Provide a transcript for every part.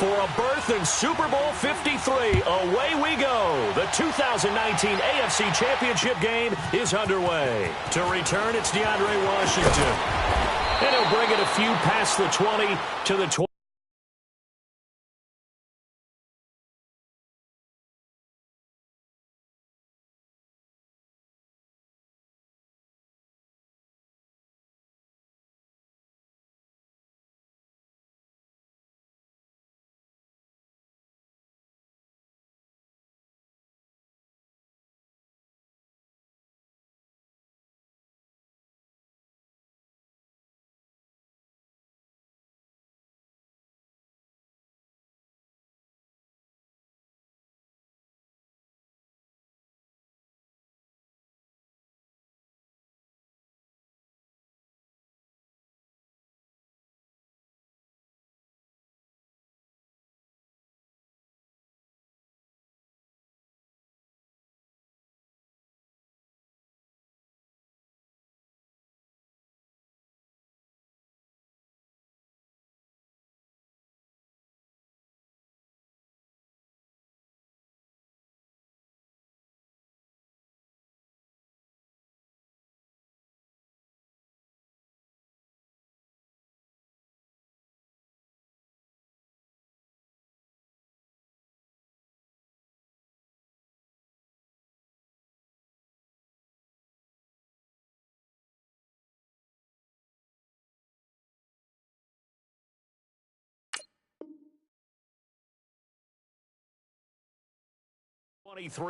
for a berth in Super Bowl 53. Away we go. The 2019 AFC Championship game is underway. To return, it's DeAndre Washington. And he'll bring it a few past the 20 to the 20.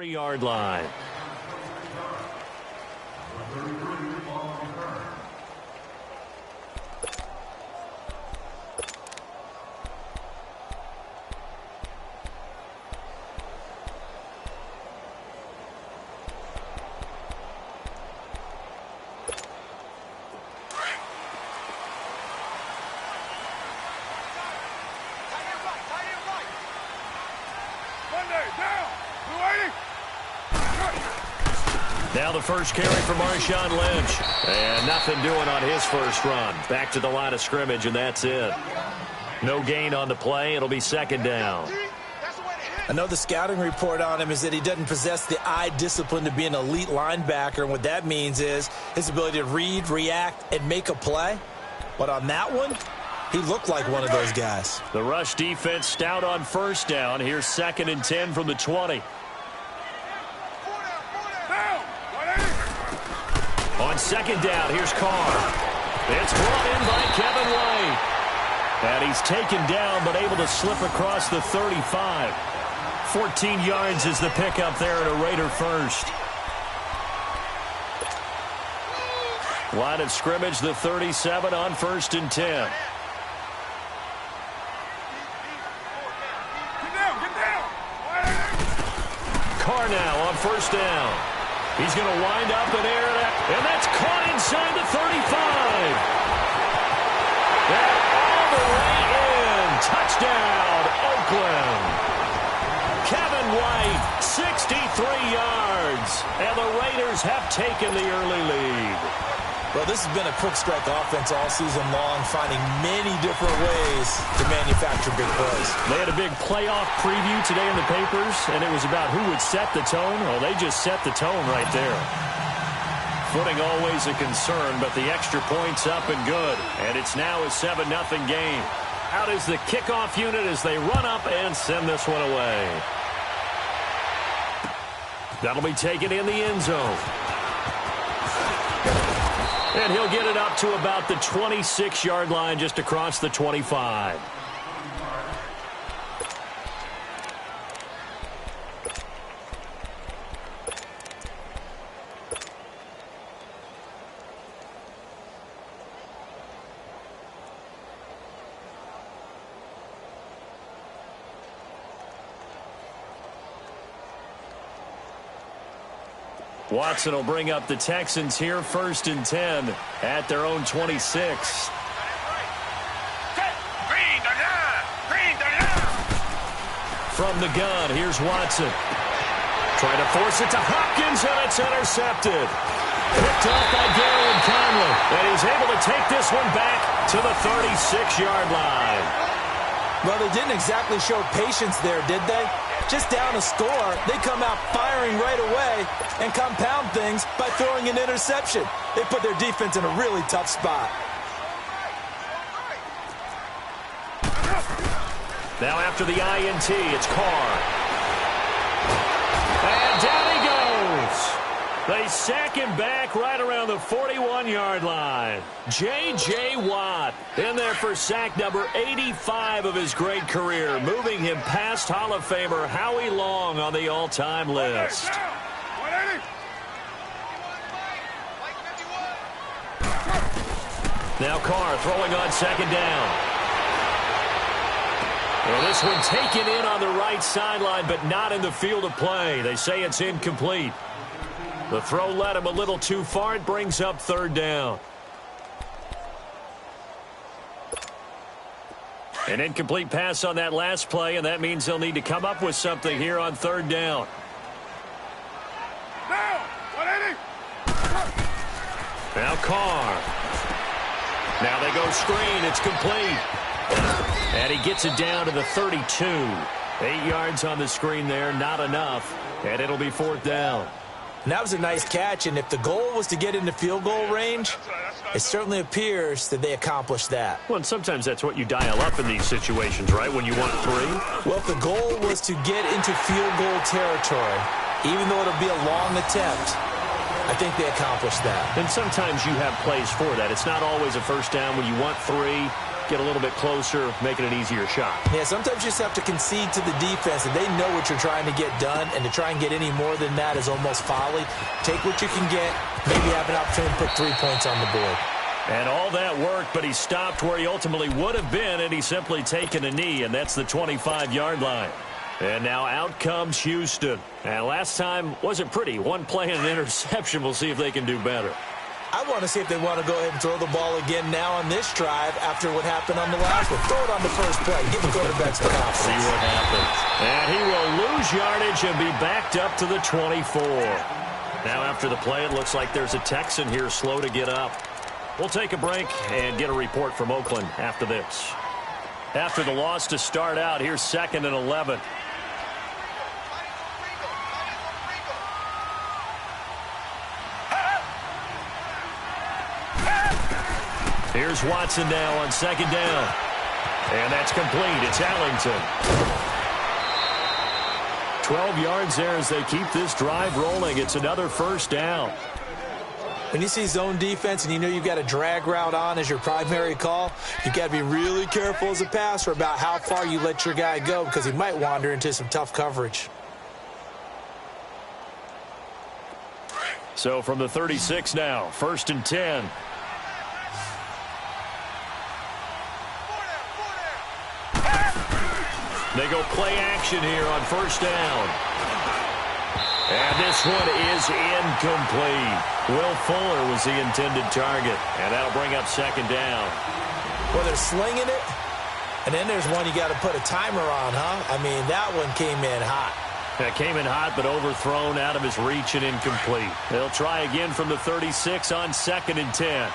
Yard line. Now the first carry for Marshawn Lynch. And nothing doing on his first run. Back to the line of scrimmage, and that's it. No gain on the play. It'll be second down. I know the scouting report on him is that he doesn't possess the eye discipline to be an elite linebacker. And what that means is his ability to read, react, and make a play. But on that one, he looked like one of those guys. The rush defense stout on first down. Here's 2nd and 10 from the 20. On second down, here's Carr. It's brought in by Kevin White. And he's taken down but able to slip across the 35. 14 yards is the pickup there at a Raider first. Line of scrimmage, the 37 on 1st and 10. Carr now on first down. He's going to wind up and air it out. And that's caught inside the 35. And all the way in. Touchdown, Oakland. Kevin White, 63 yards. And the Raiders have taken the early lead. Well, this has been a quick strike offense all season long, finding many different ways to manufacture big plays. They had a big playoff preview today in the papers, and it was about who would set the tone. Well, they just set the tone right there. Footing always a concern, but the extra point's up and good. And it's now a 7-0 game. Out is the kickoff unit as they run up and send this one away. That'll be taken in the end zone. And he'll get it up to about the 26-yard line, just across the 25. Watson will bring up the Texans here, 1st and 10 at their own 26. From the gun, here's Watson. Trying to force it to Hopkins, and it's intercepted. Picked off by Darian Conley, and he's able to take this one back to the 36-yard line. Well, they didn't exactly show patience there, did they? Just down a score, they come out firing right away and compound things by throwing an interception. They put their defense in a really tough spot. Now after the INT, it's Carr. And down he goes. They sack him back right around the 41-yard line. J.J. Watt in there for sack number 85 of his great career, moving him past Hall of Famer Howie Long on the all-time list. Now Carr throwing on second down. Well, this one taken in on the right sideline, but not in the field of play. They say it's incomplete. The throw led him a little too far. It brings up third down. An incomplete pass on that last play, and that means they'll need to come up with something here on third down. Now Carr. Now they go screen. It's complete. And he gets it down to the 32. 8 yards on the screen there, not enough. And it'll be fourth down. And that was a nice catch, and if the goal was to get into field goal range, it certainly appears that they accomplished that. Well, and sometimes that's what you dial up in these situations, right, when you want 3? Well, if the goal was to get into field goal territory, even though it'll be a long attempt, I think they accomplished that. And sometimes you have plays for that. It's not always a first down when you want 3. Get a little bit closer, making an easier shot. Yeah, sometimes you just have to concede to the defense, and they know what you're trying to get done, and to try and get any more than that is almost folly. Take what you can get, maybe have an opportunity to put 3 points on the board. And all that worked, but he stopped where he ultimately would have been, and he's simply taken a knee, and that's the 25-yard line. And now out comes Houston. And last time wasn't pretty. One play and an interception. We'll see if they can do better. I want to see if they want to go ahead and throw the ball again now on this drive after what happened on the last one. Throw it on the first play. Give the quarterback some confidence. See what happens. And he will lose yardage and be backed up to the 24. Now after the play, it looks like there's a Texan here slow to get up. We'll take a break and get a report from Oakland after this. After the loss to start out, here's 2nd and 11. Here's Watson now on second down. And that's complete. It's Allington. 12 yards there as they keep this drive rolling. It's another first down. When you see zone defense and you know you've got a drag route on as your primary call, you've got to be really careful as a passer about how far you let your guy go because he might wander into some tough coverage. So from the 36 now, 1st and 10. They go play action here on first down. And this one is incomplete. Will Fuller was the intended target. And that'll bring up second down. Well, they're slinging it. And then there's one you got to put a timer on, huh? I mean, that one came in hot. That came in hot, but overthrown out of his reach and incomplete. They'll try again from the 36 on 2nd and 10.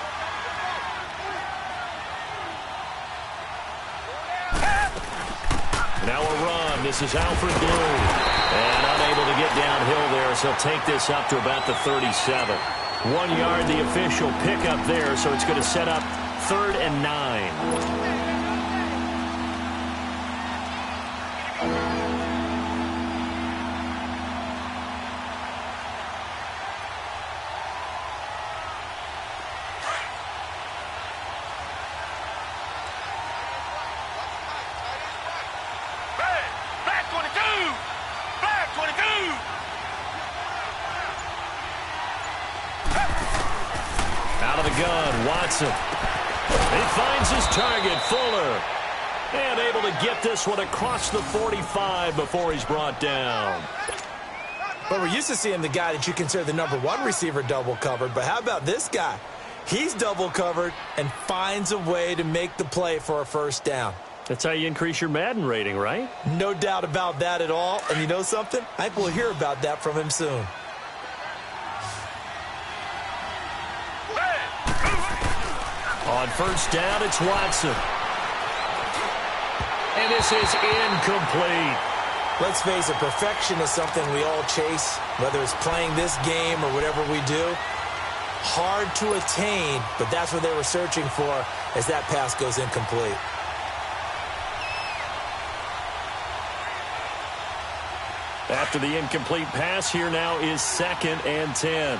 Now a run. This is Alfred Blue. And unable to get downhill there, so he'll take this up to about the 37. 1 yard, the official pickup there, so it's going to set up 3rd and 9. Watson. He finds his target, Fuller. And able to get this one across the 45 before he's brought down. But we're used to seeing the guy that you consider the #1 receiver double covered. But how about this guy? He's double covered and finds a way to make the play for a first down. That's how you increase your Madden rating, right? No doubt about that at all. And you know something? I think we'll hear about that from him soon. On first down, it's Watson. And And this is incomplete. Let's face it, perfection is something we all chase, whether it's playing this game or whatever we do. Hard to attain, but that's what they were searching for as that pass goes incomplete. After the incomplete pass, here now is 2nd and 10.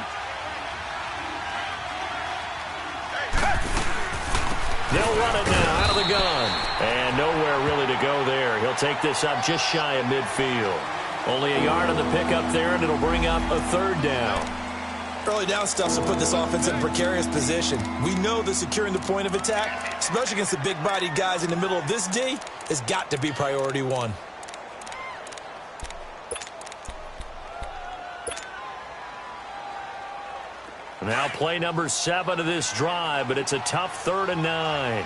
They'll run it now out of the gun. And nowhere really to go there. He'll take this up just shy of midfield. Only a yard on the pickup there, and it'll bring up a 3rd down. Early down stuff will put this offense in a precarious position. We know that securing the point of attack, especially against the big-bodied guys in the middle of this D, has got to be priority 1. Now play number 7 of this drive, but it's a tough 3rd and 9.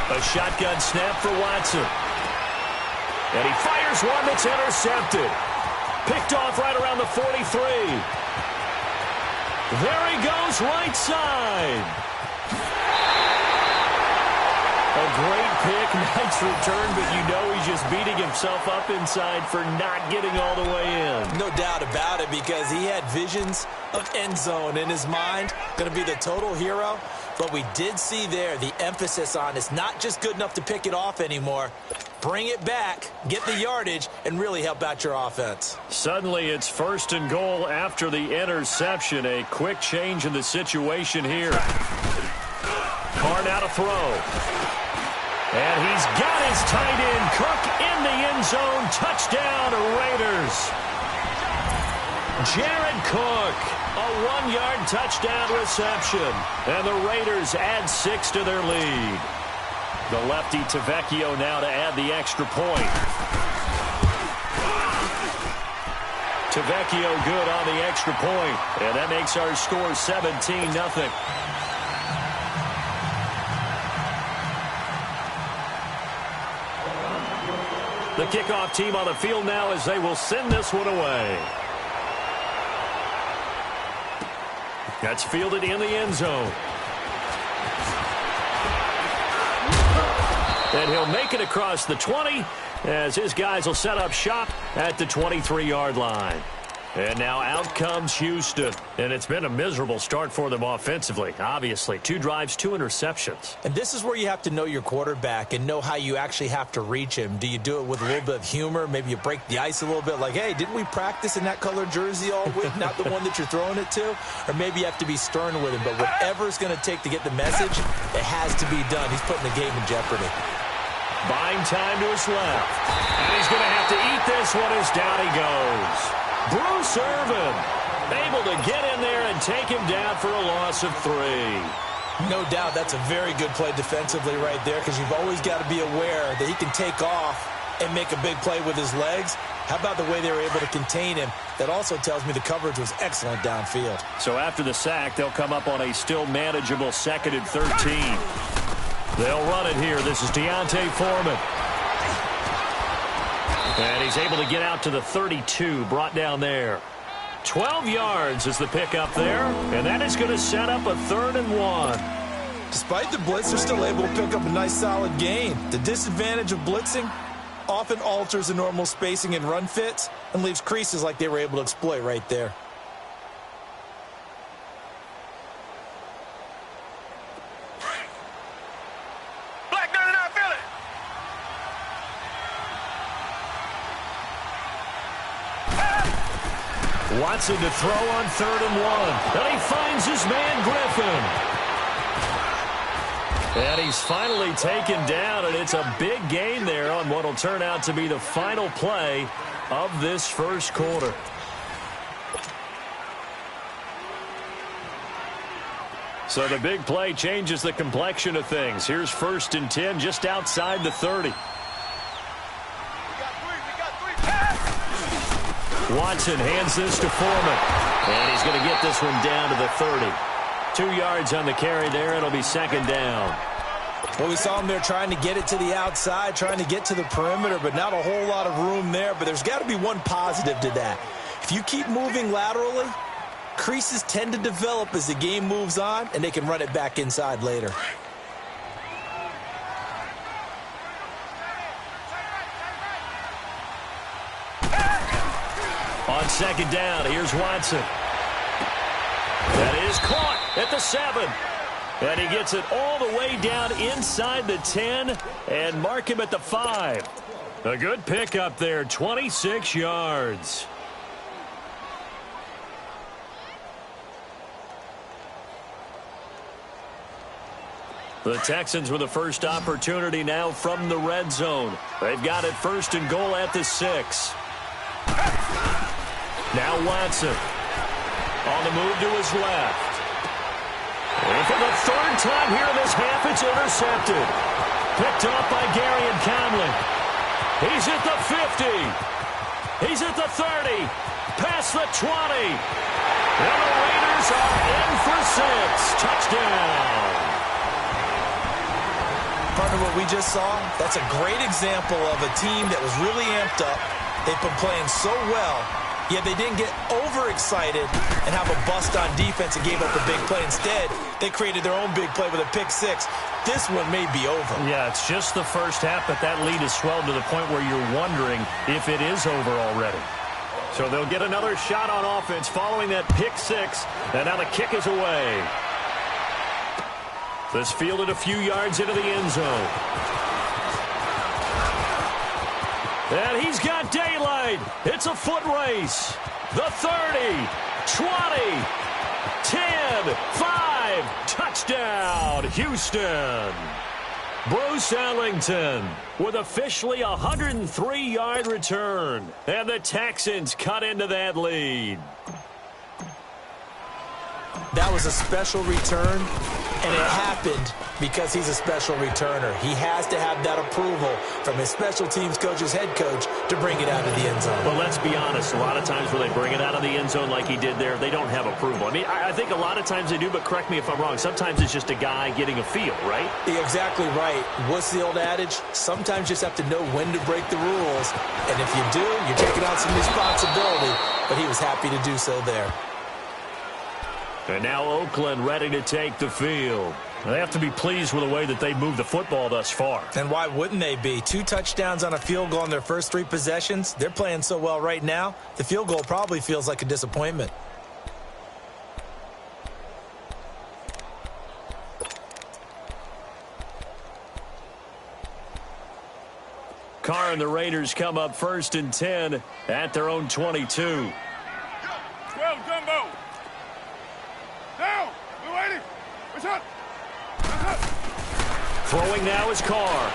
A shotgun snap for Watson. And he fires one that's intercepted. Picked off right around the 43. There he goes, right side. A great pick, nice return, but you know he's just beating himself up inside for not getting all the way in. No doubt about it, because he had visions of end zone in his mind. Going to be the total hero. But we did see there the emphasis on it's not just good enough to pick it off anymore. Bring it back, get the yardage, and really help out your offense. Suddenly it's 1st and goal after the interception. A quick change in the situation here. Carr now to throw. And he's got his tight end, Cook, in the end zone. Touchdown, Raiders. Jared Cook, a 1-yard touchdown reception. And the Raiders add 6 to their lead. The lefty Tavecchio now to add the extra point. Tavecchio good on the extra point. And that makes our score 17-0. The kickoff team on the field now as they will send this one away. That's fielded in the end zone. And he'll make it across the 20 as his guys will set up shop at the 23-yard line. And now out comes Houston. And it's been a miserable start for them offensively, obviously. 2 drives, 2 interceptions. And this is where you have to know your quarterback and know how you actually have to reach him. Do you do it with a little bit of humor? Maybe you break the ice a little bit like, hey, didn't we practice in that color jersey all week? Not the one that you're throwing it to? Or maybe you have to be stern with him. But whatever it's going to take to get the message, it has to be done. He's putting the game in jeopardy. Buying time to his left. And he's going to have to eat this one as down he goes. Bruce Irvin able to get in there and take him down for a loss of 3. No doubt that's a very good play defensively right there, because you've always got to be aware that he can take off and make a big play with his legs. How about the way they were able to contain him? That also tells me the coverage was excellent downfield. So after the sack, they'll come up on a still manageable 2nd and 13. They'll run it here. This is Deontay Foreman. And he's able to get out to the 32, brought down there. 12 yards is the pickup there, and that is going to set up a 3rd and 1. Despite the blitz, they're still able to pick up a nice solid gain. The disadvantage of blitzing often alters the normal spacing and run fits and leaves creases like they were able to exploit right there. Watson to throw on 3rd and 1. And he finds his man Griffin. And he's finally taken down, and it's a big gain there on what will turn out to be the final play of this first quarter. So the big play changes the complexion of things. Here's 1st and 10 just outside the 30. Watson hands this to Foreman. And he's going to get this one down to the 30. 2 yards on the carry there. It'll be 2nd down. Well, we saw him there trying to get it to the outside, trying to get to the perimeter, but not a whole lot of room there. But there's got to be one positive to that. If you keep moving laterally, Creases tend to develop as the game moves on, and they can run it back inside later. On second down, here's Watson. That is caught at the 7. And he gets it all the way down inside the 10 and mark him at the 5. A good pickup there, 26 yards. The Texans with the first opportunity now from the red zone. They've got it first and goal at the 6. Now Watson on the move to his left. And for the third time here in this half, it's intercepted. Picked off by Gary and Conley. He's at the 50. He's at the 30. Past the 20. And the Raiders are in for 6. Touchdown. Partner, what we just saw, that's a great example of a team that was really amped up. They've been playing so well, yet they didn't get overexcited and have a bust on defense and gave up a big play. Instead, they created their own big play with a pick-6. This one may be over. Yeah, it's just the first half, but that lead has swelled to the point where you're wondering if it is over already. So they'll get another shot on offense following that pick-6, and now the kick is away. This fielded a few yards into the end zone. And he's got daylight. It's a foot race. The 30, 20, 10, 5, touchdown, Houston. Bruce Ellington with officially a 103-yard return. And the Texans cut into that lead. That was a special return, and it happened because he's a special returner. He has to have that approval from his special teams coach, his head coach, to bring it out of the end zone. Well, let's be honest. A lot of times when they bring it out of the end zone like he did there, they don't have approval. I mean, I think a lot of times they do, but correct me if I'm wrong. Sometimes it's just a guy getting a feel, right? You're exactly right. What's the old adage? Sometimes you just have to know when to break the rules. And if you do, you're taking on some responsibility. But he was happy to do so there. And now Oakland ready to take the field. They have to be pleased with the way that they moved the football thus far. And why wouldn't they be? 2 touchdowns on a field goal in their first 3 possessions. They're playing so well right now, the field goal probably feels like a disappointment. Carr and the Raiders come up first and 10 at their own 22. Well, Jumbo. Down. We're waiting. What's up? Throwing now is Carr.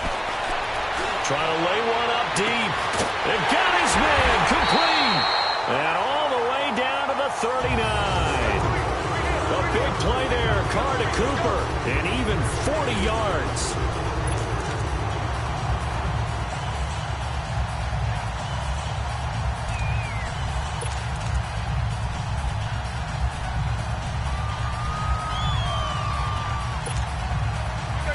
Trying to lay one up deep. And got his man complete. And all the way down to the 39. A big play there. Carr to Cooper. And even 40 yards.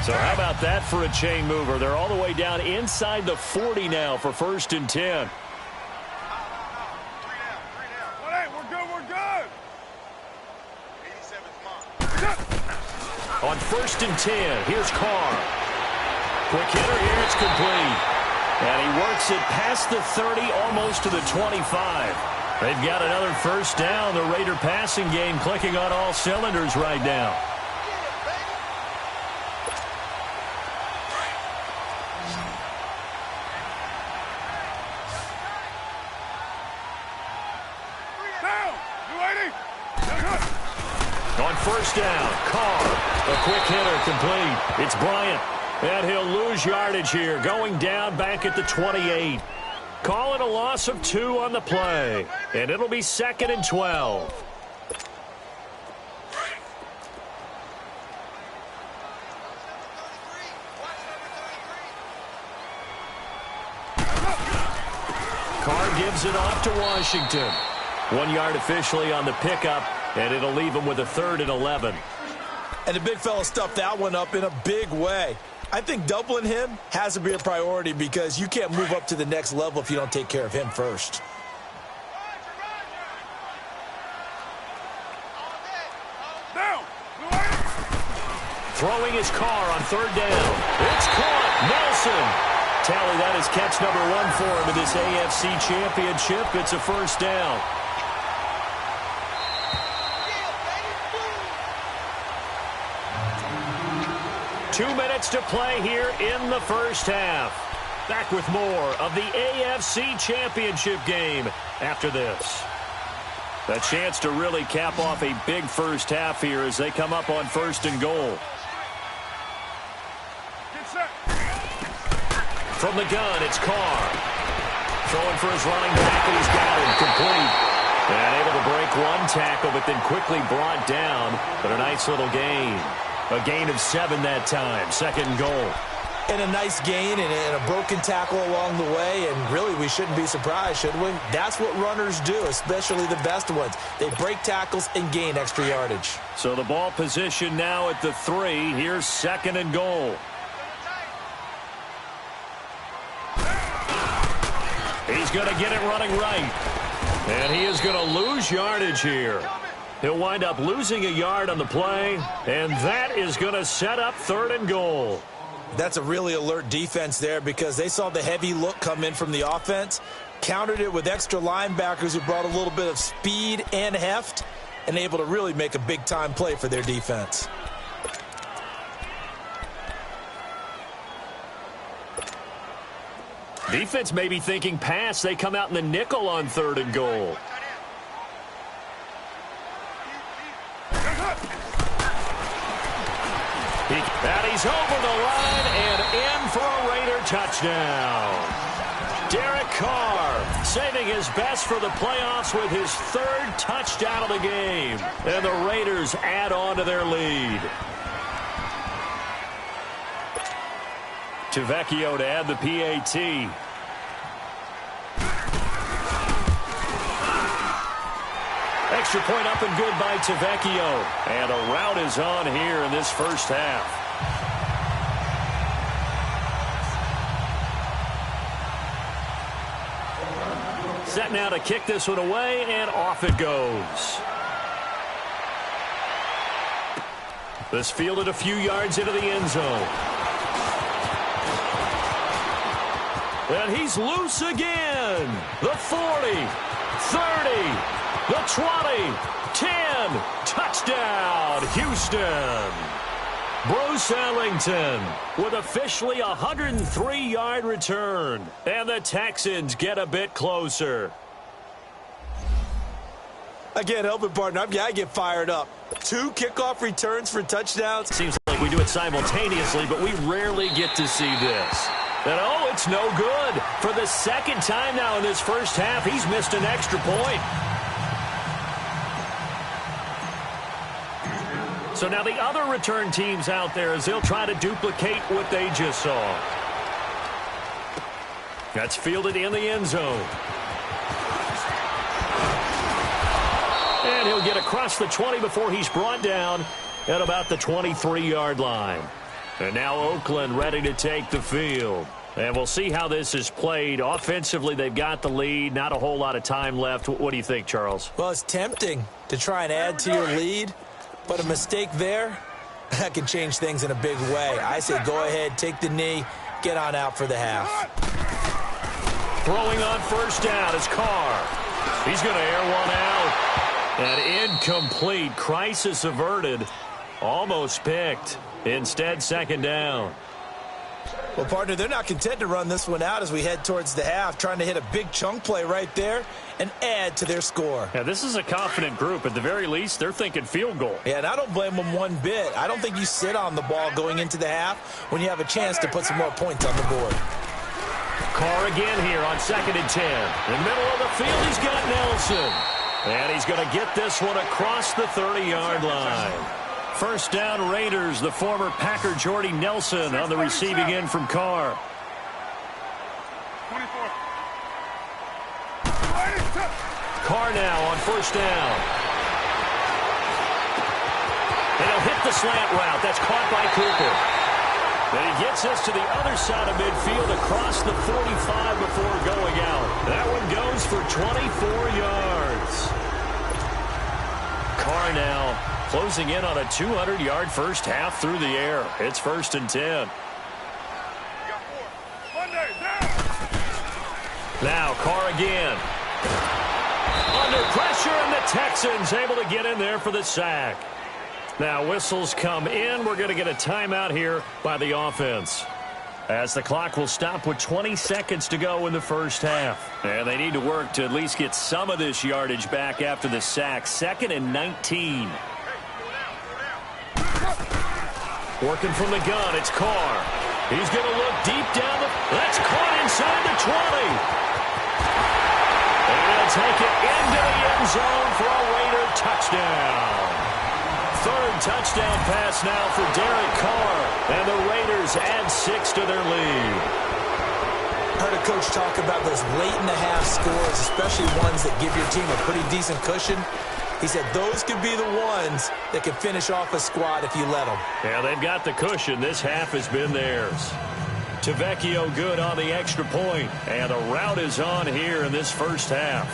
So how about that for a chain mover? They're all the way down inside the 40 now for first and 10. 3 down. We're good. We're good. 87's mine. On first and 10, here's Carr. Quick hitter here, it's complete. And he works it past the 30, almost to the 25. They've got another first down. The Raider passing game clicking on all cylinders right now. On first down, Carr, a quick hitter complete. It's Bryant, and he'll lose yardage here, going down back at the 28. Call it a loss of 2 on the play, and it'll be 2nd and 12. Carr gives it off to Washington. 1 yard officially on the pickup, and it'll leave him with a 3rd and 11. And the big fella stuffed that one up in a big way. I think doubling him has to be a priority because you can't move up to the next level if you don't take care of him first. Throwing his car on third down. It's caught. Nelson. Tally, that is catch number 1 for him in this AFC Championship. It's a first down. Two minutes to play here in the first half. Back with more of the AFC Championship game after this. A chance to really cap off a big first half here as they come up on first and goal. Get set. From the gun, it's Carr. Throwing for his running back, and he's got him complete. And able to break one tackle, but then quickly brought down. But a nice little gain. A gain of 7 that time. Second and goal. And a nice gain and a broken tackle along the way, and really we shouldn't be surprised, should we? That's what runners do, especially the best ones. They break tackles and gain extra yardage. So the ball position now at the 3. Here's second and goal. He's going to get it running right. And he is going to lose yardage here. He'll wind up losing a yard on the play, and that is going to set up third and goal. That's a really alert defense there because they saw the heavy look come in from the offense, countered it with extra linebackers who brought a little bit of speed and heft, and able to really make a big-time play for their defense. Defense may be thinking pass. They come out in the nickel on third and goal. And he's over the line and in for a Raider touchdown. Derek Carr saving his best for the playoffs with his 3rd touchdown of the game. And the Raiders add on to their lead. Tavecchio to add the PAT. Extra point up and good by Tavecchio. And a rout is on here in this first half. Set now to kick this one away, and off it goes. This fielded a few yards into the end zone. And he's loose again. The 40, 30, the 20, 10, touchdown, Houston. Bruce Ellington with officially a 103-yard return. And the Texans get a bit closer. Again, help it, partner. I get fired up. 2 kickoff returns for touchdowns. Seems like we do it simultaneously, but we rarely get to see this. And, oh, it's no good. For the 2nd time now in this first half, he's missed an extra point. So now the other return teams out there as they'll try to duplicate what they just saw. That's fielded in the end zone. And he'll get across the 20 before he's brought down at about the 23-yard line. And now Oakland ready to take the field. And we'll see how this is played. Offensively, they've got the lead. Not a whole lot of time left. What do you think, Charles? Well, it's tempting to try and add to your lead, but a mistake there, that can change things in a big way. I say go ahead, take the knee, get on out for the half. Throwing on first down is Carr. He's going to air one out. And incomplete. Crisis averted. Almost picked. Instead, second down. Well, partner, they're not content to run this one out as we head towards the half, trying to hit a big chunk play right there and add to their score. Yeah, this is a confident group. At the very least, they're thinking field goal. Yeah, and I don't blame them one bit. I don't think you sit on the ball going into the half when you have a chance to put some more points on the board. Carr again here on 2nd and 10. In the middle of the field, he's got Nelson. And he's going to get this one across the 30-yard line. First down, Raiders. The former Packer Jordy Nelson on the receiving end from Carr. 24. Carr now on first down. And he'll hit the slant route. That's caught by Cooper. And he gets us to the other side of midfield across the 45 before going out. That one goes for 24 yards. Carr now closing in on a 200-yard first half through the air. It's 1st and 10. Now Carr again. Under pressure, and the Texans able to get in there for the sack. Now whistles come in. We're going to get a timeout here by the offense, as the clock will stop with 20 seconds to go in the first half. And they need to work to at least get some of this yardage back after the sack. 2nd and 19. Working from the gun, it's Carr. He's going to look deep down the... That's caught inside the 20. And he'll take it into the end zone for a Raider touchdown. 3rd touchdown pass now for Derek Carr. And the Raiders add 6 to their lead. I heard a coach talk about those late-in-the-half scores, especially ones that give your team a pretty decent cushion. He said those could be the ones that can finish off a squad if you let them. Yeah, they've got the cushion. This half has been theirs. Tavecchio good on the extra point. And the route is on here in this first half.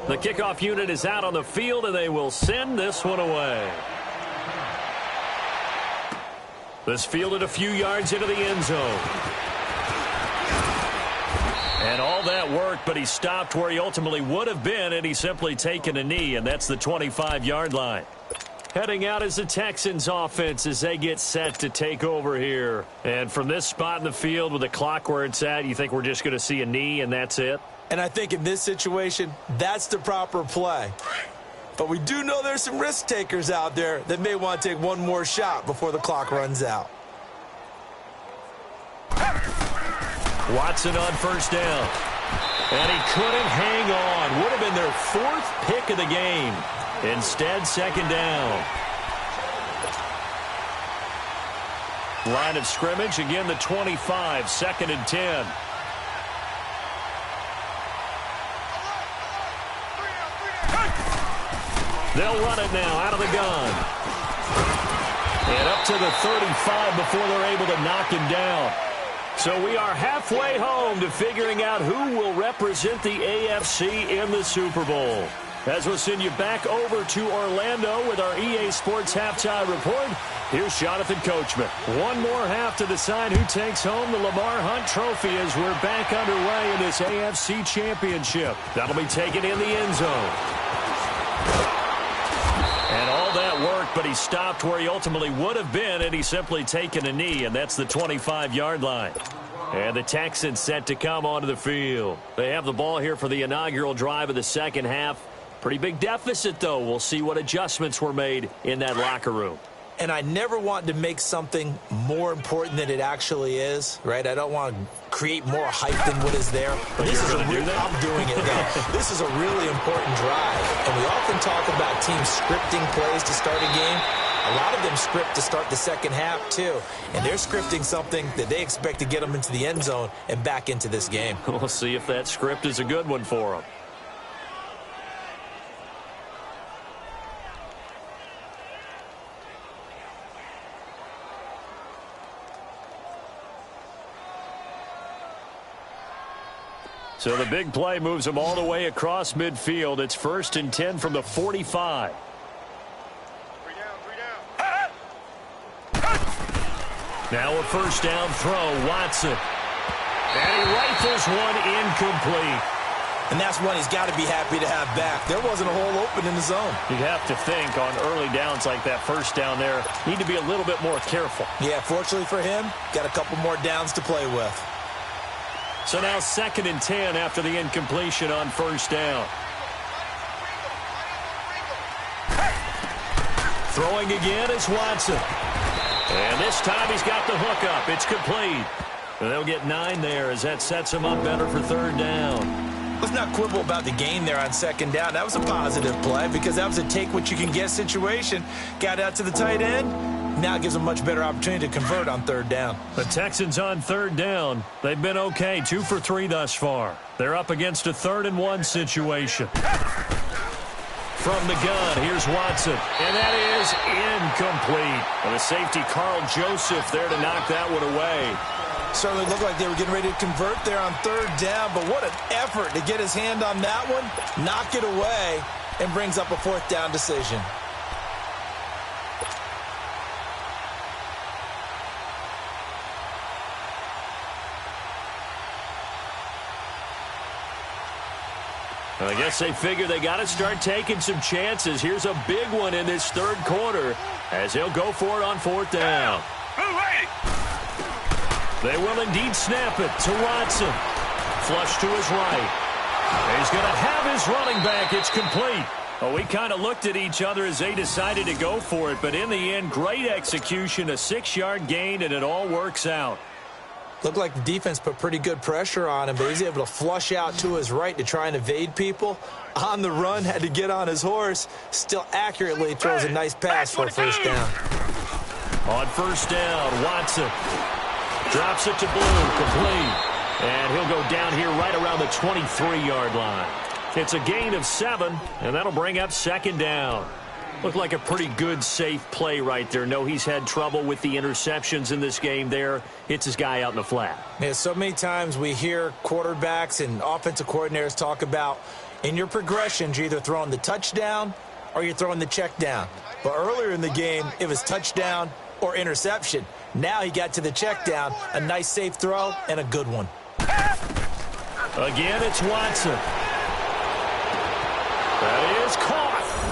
The kickoff unit is out on the field, and they will send this one away. This fielded a few yards into the end zone. And all that worked, but he stopped where he ultimately would have been, and he's simply taken a knee, and that's the 25-yard line. Heading out is the Texans offense as they get set to take over here. And from this spot in the field with the clock where it's at, you think we're just going to see a knee and that's it? And I think in this situation, that's the proper play. But we do know there's some risk takers out there that may want to take one more shot before the clock runs out. Watson on first down. And he couldn't hang on. Would have been their 4th pick of the game. Instead, 2nd down. Line of scrimmage, again the 25, 2nd and 10. They'll run it now out of the gun. And up to the 35 before they're able to knock him down. So we are halfway home to figuring out who will represent the AFC in the Super Bowl. As we'll send you back over to Orlando with our EA Sports Halftime Report, here's Jonathan Coachman. One more half to decide who takes home the Lamar Hunt Trophy as we're back underway in this AFC Championship. That'll be taken in the end zone. And all that worked, but he stopped where he ultimately would have been, and he's simply taken a knee, and that's the 25-yard line. And the Texans set to come onto the field. They have the ball here for the inaugural drive of the second half. Pretty big deficit, though. We'll see what adjustments were made in that locker room. And I never want to make something more important than it actually is, right? I don't want to create more hype than what is there. But this is I'm doing it, though. This is a really important drive. And we often talk about teams scripting plays to start a game. A lot of them script to start the second half, too. And they're scripting something that they expect to get them into the end zone and back into this game. We'll see if that script is a good one for them. So the big play moves them all the way across midfield. It's 1st and 10 from the 45. Now a first down throw, Watson. And he rifles one incomplete. And that's one he's got to be happy to have back. There wasn't a hole open in the zone. You'd have to think on early downs like that first down there, need to be a little bit more careful. Yeah, fortunately for him, got a couple more downs to play with. So now 2nd and 10 after the incompletion on first down. Throwing again is Watson. And this time he's got the hook up. It's complete. And they'll get 9 there as that sets him up better for 3rd down. Let's not quibble about the gain there on 2nd down. That was a positive play because that was a take-what-you-can-get situation. Got out to the tight end. Now it gives them a much better opportunity to convert on 3rd down. The Texans on 3rd down. They've been okay, 2 for 3 thus far. They're up against a 3rd and 1 situation. From the gun, here's Watson. And that is incomplete. And the safety, Carl Joseph, there to knock that one away. Certainly looked like they were getting ready to convert there on third down, but what an effort to get his hand on that one, knock it away, and brings up a fourth down decision. I guess they figure they got to start taking some chances. Here's a big one in this third quarter as he'll go for it on fourth down. They will indeed snap it to Watson. Flush to his right. He's going to have his running back. It's complete. Well, we kind of looked at each other as they decided to go for it, but in the end, great execution, a 6-yard gain, and it all works out. Looked like the defense put pretty good pressure on him, but he's able to flush out to his right to try and evade people. On the run, had to get on his horse. Still accurately throws a nice pass for a first down. On first down, Watson drops it to Blue, complete. And he'll go down here right around the 23-yard line. It's a gain of 7, and that'll bring up second down. Looked like a pretty good, safe play right there. No, he's had trouble with the interceptions in this game there. Hits his guy out in the flat. Yeah, so many times we hear quarterbacks and offensive coordinators talk about in your progressions, you're either throwing the touchdown or you're throwing the check down. But earlier in the game, it was touchdown or interception. Now he got to the check down, a nice safe throw, and a good one. Again, it's Watson. That is caught.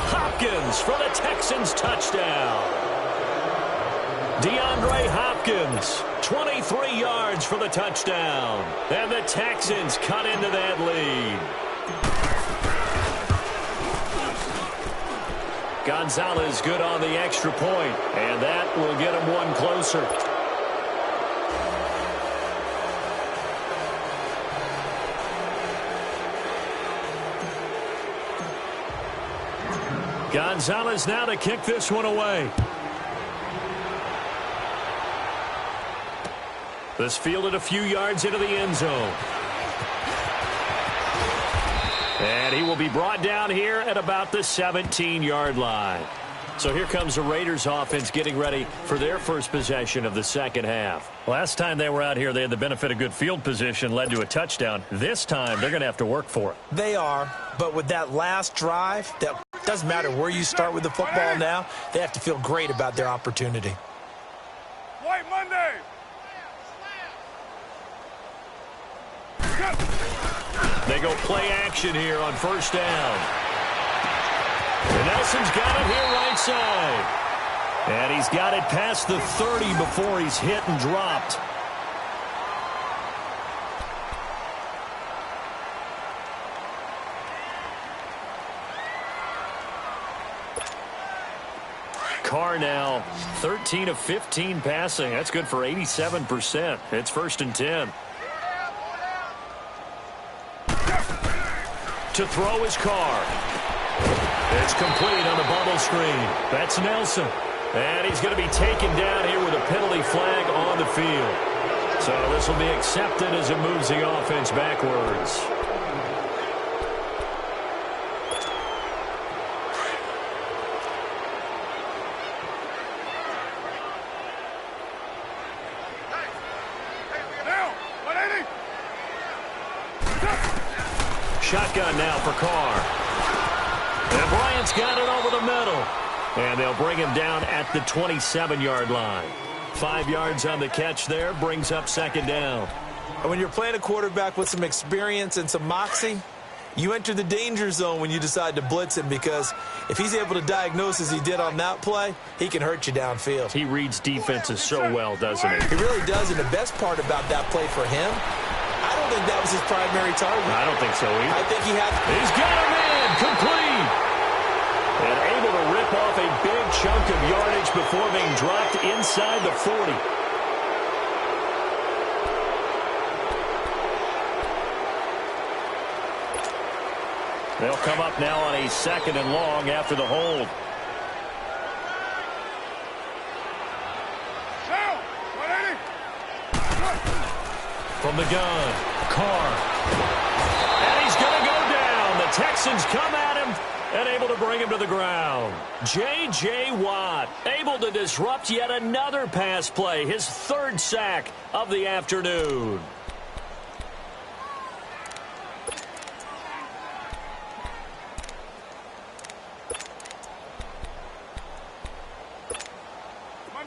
Hopkins for the Texans touchdown. DeAndre Hopkins, 23 yards for the touchdown. And the Texans cut into that lead. Gonzalez good on the extra point, and that will get him one closer. Gonzalez now to kick this one away. This fielded a few yards into the end zone. And he will be brought down here at about the 17-yard line. So here comes the Raiders offense getting ready for their first possession of the second half. Last time they were out here, they had the benefit of good field position, led to a touchdown. This time, they're going to have to work for it. They are, but with that last drive, that doesn't matter where you start with the football now, they have to feel great about their opportunity. White Monday. They go play action here on first down. And Nelson's got it here right side. And he's got it past the 30 before he's hit and dropped. Carr now 13 of 15 passing. That's good for 87%. It's first and 10. To throw his Carr. It's complete on the bubble screen. That's Nelson. And he's going to be taken down here with a penalty flag on the field. So this will be accepted as it moves the offense backwards. Shotgun now for Carr. And Bryant's got it over the middle. And they'll bring him down at the 27-yard line. 5 yards on the catch there, brings up second down. And when you're playing a quarterback with some experience and some moxie, you enter the danger zone when you decide to blitz him, because if he's able to diagnose as he did on that play, he can hurt you downfield. He reads defenses so well, doesn't he? He really does, and the best part about that play for him, I don't think that was his primary target. I don't think so either. I think he had... He's got a man, complete. And able to rip off a big chunk of yardage before being dropped inside the 40. They'll come up now on a second and long after the hold. From the gun, Carr. And he's going to go down. The Texans come at him, and able to bring him to the ground. J.J. Watt able to disrupt yet another pass play, his third sack of the afternoon.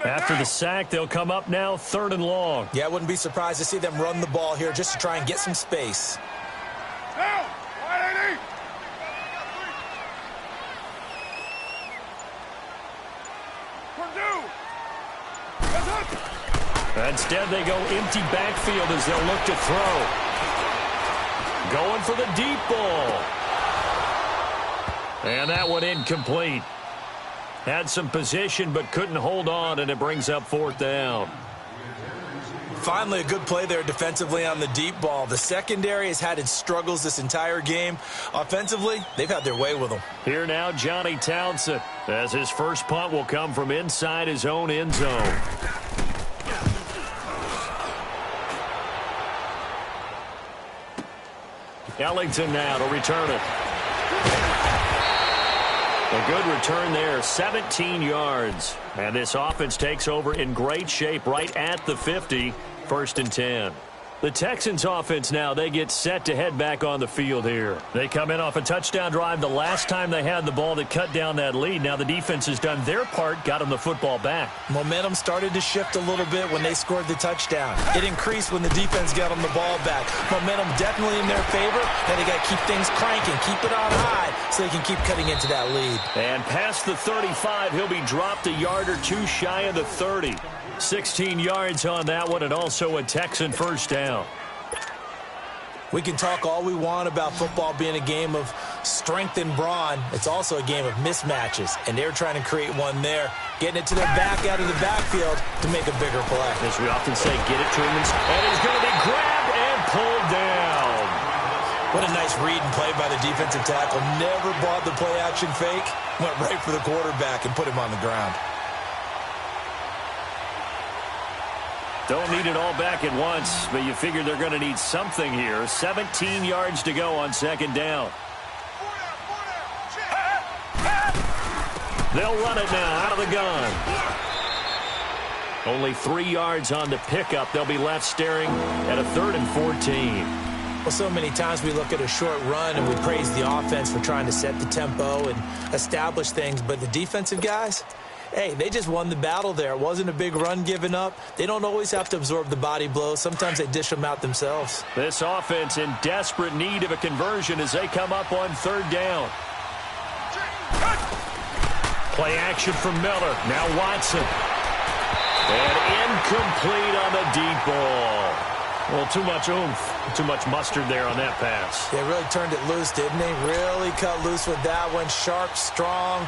After the sack, they'll come up now 3rd and long. Yeah, I wouldn't be surprised to see them run the ball here just to try and get some space. Now, 180. Instead, they go empty backfield as they'll look to throw. Going for the deep ball. And that one incomplete. Had some position but couldn't hold on, and it brings up 4th down. Finally, a good play there defensively on the deep ball. The secondary has had its struggles this entire game. Offensively, they've had their way with them. Here now, Johnny Townsend, as his first punt will come from inside his own end zone. Ellington now to return it. A good return there, 17 yards. And this offense takes over in great shape right at the 50, 1st and 10. The Texans offense now, they get set to head back on the field here. They come in off a touchdown drive the last time they had the ball that cut down that lead. Now the defense has done their part, got them the football back. Momentum started to shift a little bit when they scored the touchdown. It increased when the defense got them the ball back. Momentum definitely in their favor, and they got to keep things cranking, keep it on high so they can keep cutting into that lead. And past the 35, he'll be dropped a yard or two shy of the 30. 16 yards on that one, and also a Texan first down. We can talk all we want about football being a game of strength and brawn. It's also a game of mismatches, and they're trying to create one there, getting it to their back out of the backfield to make a bigger play. As we often say, get it to him, and he's going to be grabbed and pulled down. What a nice read and play by the defensive tackle. Never bought the play-action fake. Went right for the quarterback and put him on the ground. Don't need it all back at once, but you figure they're going to need something here. 17 yards to go on 2nd down. They'll run it now out of the gun. Only 3 yards on the pickup. They'll be left staring at a 3rd and 14. Well, so many times we look at a short run and we praise the offense for trying to set the tempo and establish things, but the defensive guys, hey, they just won the battle there. It wasn't a big run given up. They don't always have to absorb the body blows. Sometimes they dish them out themselves. This offense in desperate need of a conversion as they come up on 3rd down. Play action from Miller. Now Watson. And incomplete on the deep ball. Well, too much oomph, too much mustard there on that pass. They really turned it loose, didn't they? Really cut loose with that one. Sharp, strong.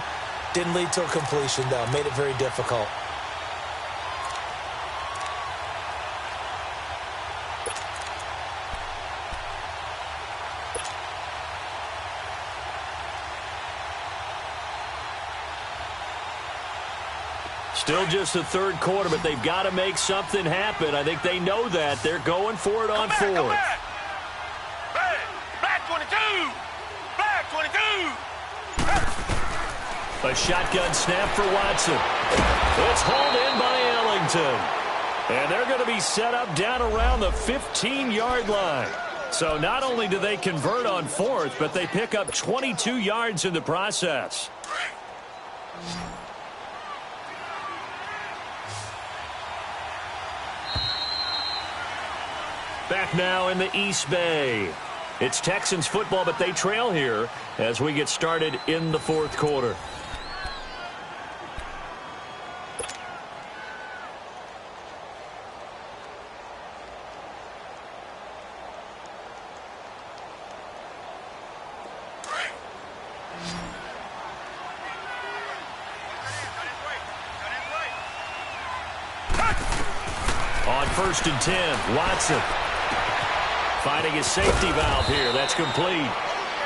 Didn't lead to a completion, though. Made it very difficult. Still just the 3rd quarter, but they've got to make something happen. I think they know that. They're going for it on 4th. Black 22! Black 22! A shotgun snap for Watson. It's hauled in by Ellington. And they're going to be set up down around the 15-yard line. So not only do they convert on 4th, but they pick up 22 yards in the process. Back now in the East Bay. It's Texans football, but they trail here as we get started in the 4th quarter. On 1st and 10, Watson. Finding his safety valve here. That's complete.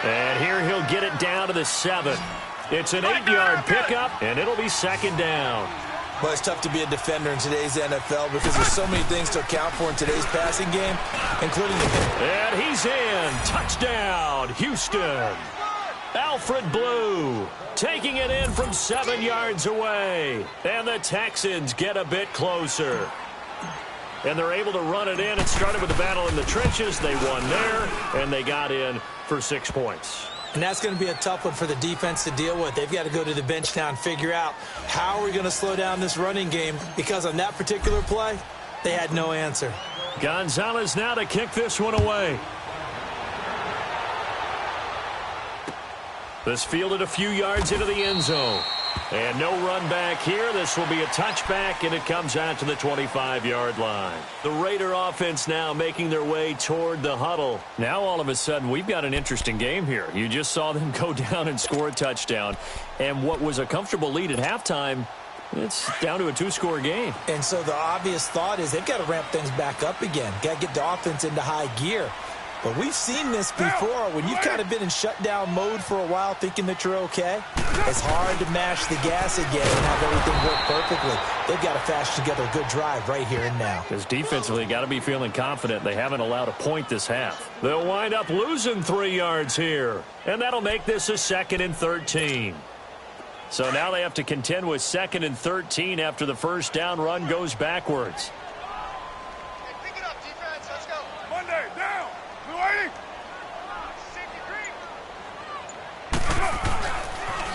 And here he'll get it down to the 7. It's an 8-yard pickup, and it'll be 2nd down. Well, it's tough to be a defender in today's NFL because there's so many things to account for in today's passing game, including the... And he's in. Touchdown, Houston. Alfred Blue taking it in from 7 yards away. And the Texans get a bit closer. And they're able to run it in. It started with the battle in the trenches. They won there, and they got in for 6 points. And that's going to be a tough one for the defense to deal with. They've got to go to the bench now and figure out how are we going to slow down this running game, because on that particular play, they had no answer. Gonzalez now to kick this one away. This fielded a few yards into the end zone. And no run back here. This will be a touchback, and it comes out to the 25-yard line. The Raider offense now making their way toward the huddle. Now all of a sudden we've got an interesting game here. You just saw them go down and score a touchdown. And what was a comfortable lead at halftime, it's down to a 2-score game. And so the obvious thought is they've got to ramp things back up again. Got to get the offense into high gear. But we've seen this before. When you've kind of been in shutdown mode for a while thinking that you're okay, it's hard to mash the gas again and have everything work perfectly. They've got to fashion together a good drive right here and now. Because defensively, got to be feeling confident. They haven't allowed a point this half. They'll wind up losing 3 yards here. And that'll make this a 2nd and 13. So now they have to contend with 2nd and 13 after the first down run goes backwards. Hey, pick it up, defense. Let's go. Monday, down. Blue 80. Safety green.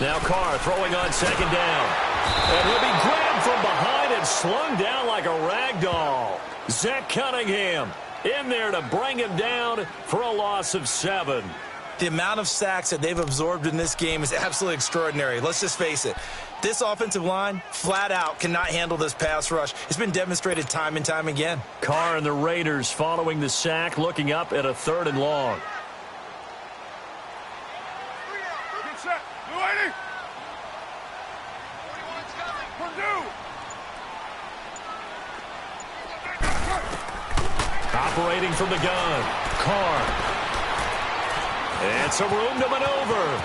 Now Carr throwing on 2nd down. And he'll be grabbed from behind and slung down like a rag doll. Zach Cunningham in there to bring him down for a loss of 7. The amount of sacks that they've absorbed in this game is absolutely extraordinary. Let's just face it. This offensive line, flat out, cannot handle this pass rush. It's been demonstrated time and time again. Carr and the Raiders following the sack, looking up at a 3rd and long. Get set. Blue 80. 41's coming. Purdue. Operating from the gun, Carr. And some room to maneuver.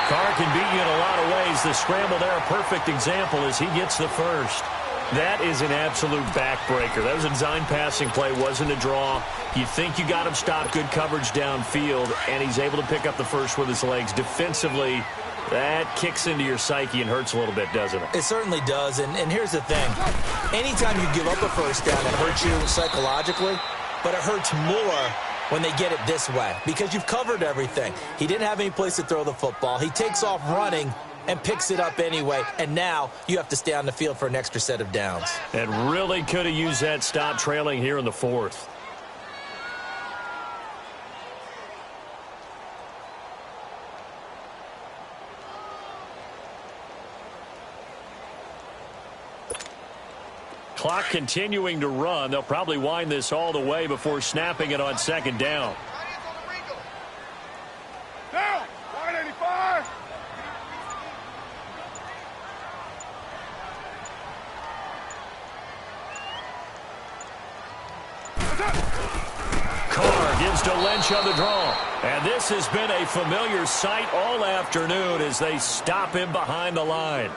Carr can beat you in a lot of ways. The scramble there, a perfect example as he gets the first. That is an absolute backbreaker. That was a design passing play, wasn't a draw. You think you got him stopped, good coverage downfield, and he's able to pick up the first with his legs. Defensively, that kicks into your psyche and hurts a little bit, doesn't it? It certainly does, and here's the thing. Anytime you give up a first down, it hurts you psychologically, but it hurts more when they get it this way, because you've covered everything. He didn't have any place to throw the football. He takes off running and picks it up anyway, and now you have to stay on the field for an extra set of downs. And really could have used that stop trailing here in the 4th. Clock continuing to run. They'll probably wind this all the way before snapping it on 2nd down. Down. 185. Carr gives to Lynch on the draw. And this has been a familiar sight all afternoon as they stop him behind the line.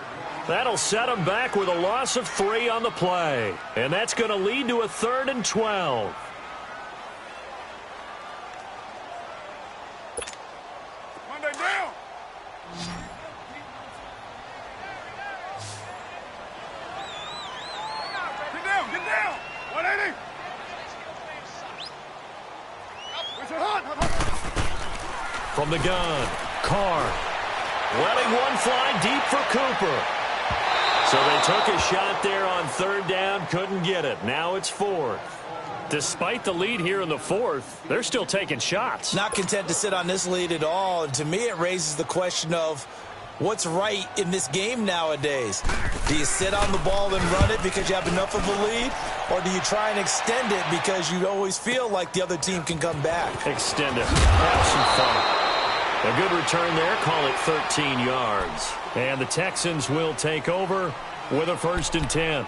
That'll set him back with a loss of 3 on the play. And that's going to lead to a 3rd and 12. Monday down. Get down. Get down. 180. From the gun, Carr letting one fly deep for Cooper. So they took a shot there on 3rd down, couldn't get it. Now it's 4th. Despite the lead here in the 4th, they're still taking shots. Not content to sit on this lead at all. And to me, it raises the question of what's right in this game nowadays. Do you sit on the ball and run it because you have enough of a lead? Or do you try and extend it because you always feel like the other team can come back? Extend it. Have some fun. A good return there. Call it 13 yards. And the Texans will take over with a 1st and 10.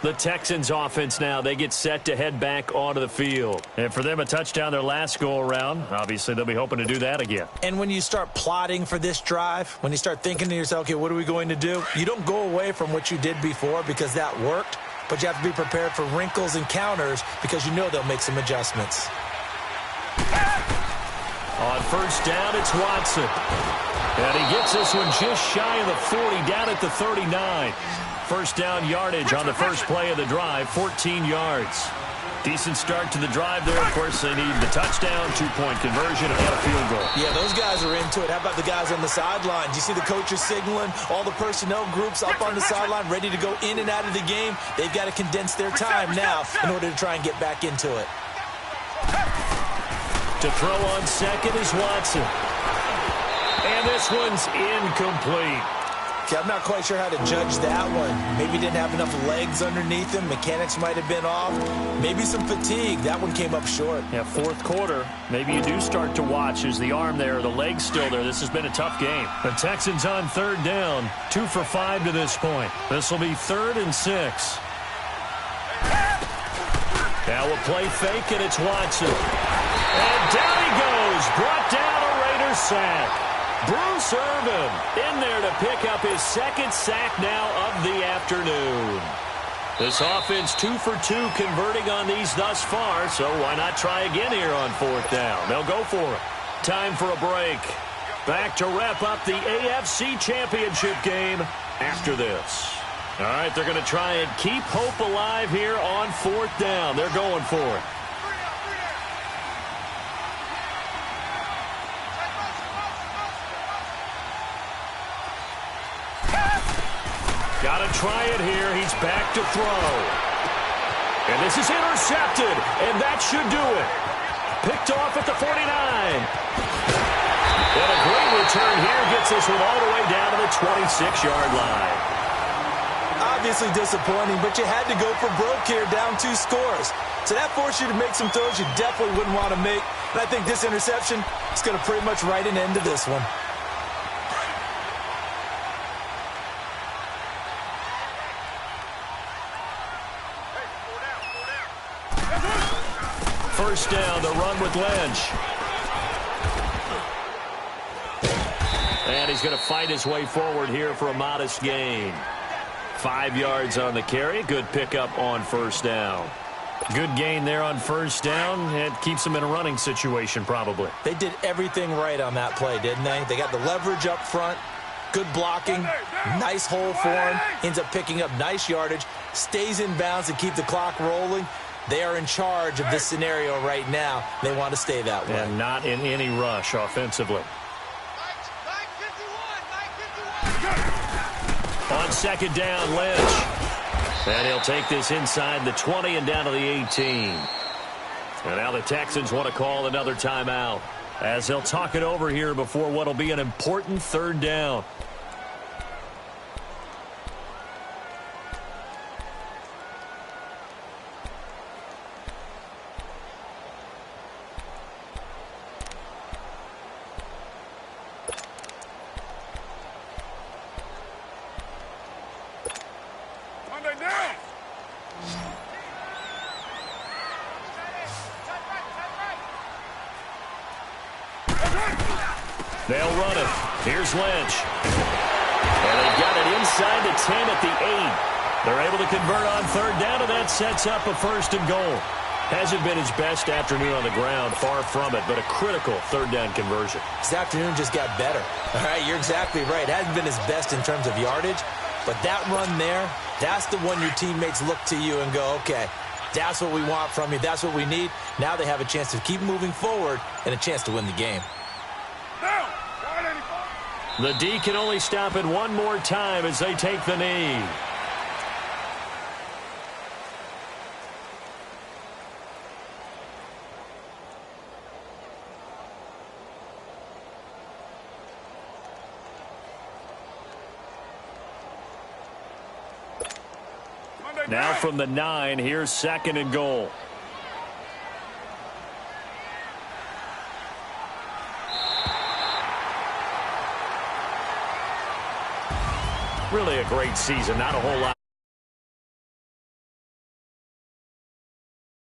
The Texans offense now, they get set to head back onto the field. And for them, a touchdown their last go-around. Obviously, they'll be hoping to do that again. And when you start plotting for this drive, when you start thinking to yourself, okay, what are we going to do? You don't go away from what you did before because that worked, but you have to be prepared for wrinkles and counters because you know they'll make some adjustments. On first down, it's Watson. And he gets this one just shy of the 40, down at the 39. First down yardage on the first play of the drive, 14 yards. Decent start to the drive there. Of course, they need the touchdown, two-point conversion, and a field goal. Yeah, those guys are into it. How about the guys on the sideline? Do you see the coaches signaling? All the personnel groups up on the sideline ready to go in and out of the game. They've got to condense their time now in order to try and get back into it. To throw on second is Watson. And this one's incomplete. Okay, I'm not quite sure how to judge that one. Maybe didn't have enough legs underneath him. Mechanics might have been off. Maybe some fatigue. That one came up short. Yeah, fourth quarter. Maybe you do start to watch. Is the arm there, the leg's still there? This has been a tough game. The Texans on third down. 2 for 5 to this point. This will be 3rd and 6. Now a play fake, and it's Watson. And down he goes. Brought down a Raiders sack. Bruce Irvin in there to pick up his second sack now of the afternoon. This offense 2 for 2 converting on these thus far, so why not try again here on fourth down? They'll go for it. Time for a break. Back to wrap up the AFC Championship game after this. All right, they're going to try and keep hope alive here on fourth down. They're going for it. Got to try it here. He's back to throw. And this is intercepted, and that should do it. Picked off at the 49. And a great return here gets this one all the way down to the 26-yard line. Obviously disappointing, but you had to go for broke here, down 2 scores. So that forced you to make some throws you definitely wouldn't want to make. And I think this interception is going to pretty much write an end to this one. First down, the run with Lynch. And he's going to fight his way forward here for a modest gain. 5 yards on the carry. Good pickup on first down. Good gain there on first down. It keeps him in a running situation probably. They did everything right on that play, didn't they? They got the leverage up front. Good blocking. Nice hole for him. Ends up picking up nice yardage. Stays in bounds to keep the clock rolling. They are in charge of this scenario right now. They want to stay that way. And not in any rush offensively. On second down, Lynch. And he'll take this inside the 20 and down to the 18. And now the Texans want to call another timeout as they'll talk it over here before what will be an important third down. They'll run it. Here's Lynch. And they've got it inside the 10 at the 8. They're able to convert on third down, and that sets up a 1st and goal. Hasn't been his best afternoon on the ground, far from it, but a critical third down conversion. His afternoon just got better. All right, you're exactly right. Hasn't been his best in terms of yardage, but that run there, that's the one your teammates look to you and go, okay, that's what we want from you. That's what we need. Now they have a chance to keep moving forward and a chance to win the game. The D can only stop it one more time as they take the knee. Now from the 9, here's 2nd and goal. Really a great season. Not a whole lot